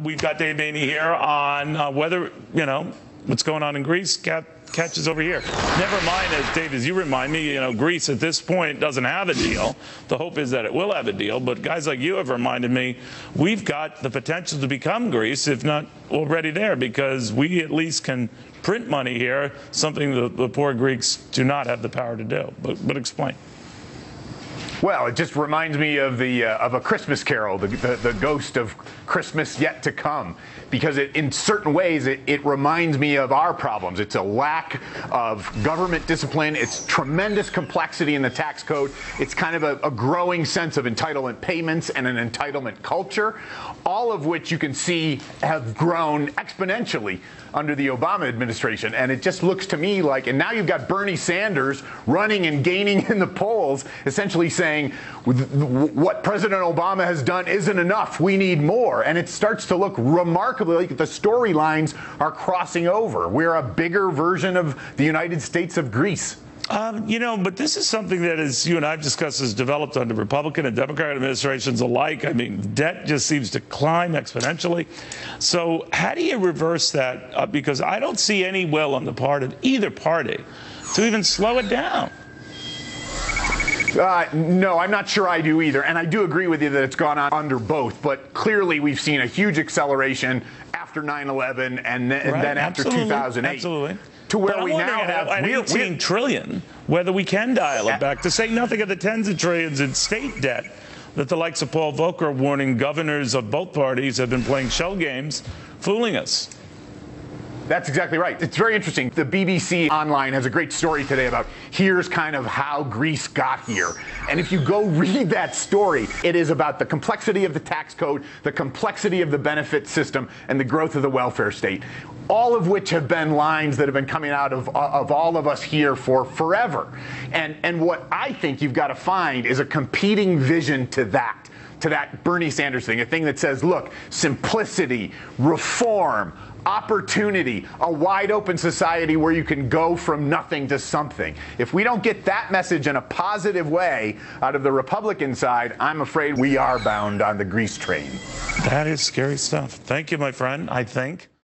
we've got Dave Maney here on whether, what's going on in Greece catches over here. Never mind, as you remind me, Greece at this point doesn't have a deal. The hope is that it will have a deal. But guys like you have reminded me, we've got the potential to become Greece, if not already there, because we at least can print money here, something the poor Greeks do not have the power to do. But explain. Well, it just reminds me of a Christmas Carol, the ghost of Christmas yet to come, because in certain ways it reminds me of our problems. It's a lack of government discipline. It's tremendous complexity in the tax code. It's kind of a growing sense of entitlement payments and an entitlement culture, all of which you can see have grown exponentially under the Obama administration. And it just looks to me like, and now you've got Bernie Sanders running and gaining in the polls, essentially saying what President Obama has done isn't enough. We need more. And it starts to look remarkably like the storylines are crossing over. We're a bigger version of the United States of Greece. But this is something that, as you and I have discussed, has developed under Republican and Democratic administrations alike. I mean, debt just seems to climb exponentially. So how do you reverse that? Because I don't see any will on the part of either party to even slow it down. No, I'm not sure I do either. And I do agree with you that it's gone on under both. But clearly we've seen a huge acceleration after 9/11 and then after 2008. Absolutely. To where we now have at 18 trillion, whether we can dial it back, to say nothing of the tens of trillions in state debt that the likes of Paul Volcker are warning governors of both parties have been playing shell games, fooling us. That's exactly right. It's very interesting. The BBC Online has a great story today about here's kind of how Greece got here. And if you go read that story, it is about the complexity of the tax code, the complexity of the benefit system, and the growth of the welfare state, all of which have been lines that have been coming out of all of us here for forever. And what I think you've got to find is a competing vision to that Bernie Sanders thing, a thing that says, look, simplicity, reform, opportunity, a wide open society where you can go from nothing to something. If we don't get that message in a positive way out of the Republican side, I'm afraid we are bound on the Greece train. That is scary stuff. Thank you, my friend, I think.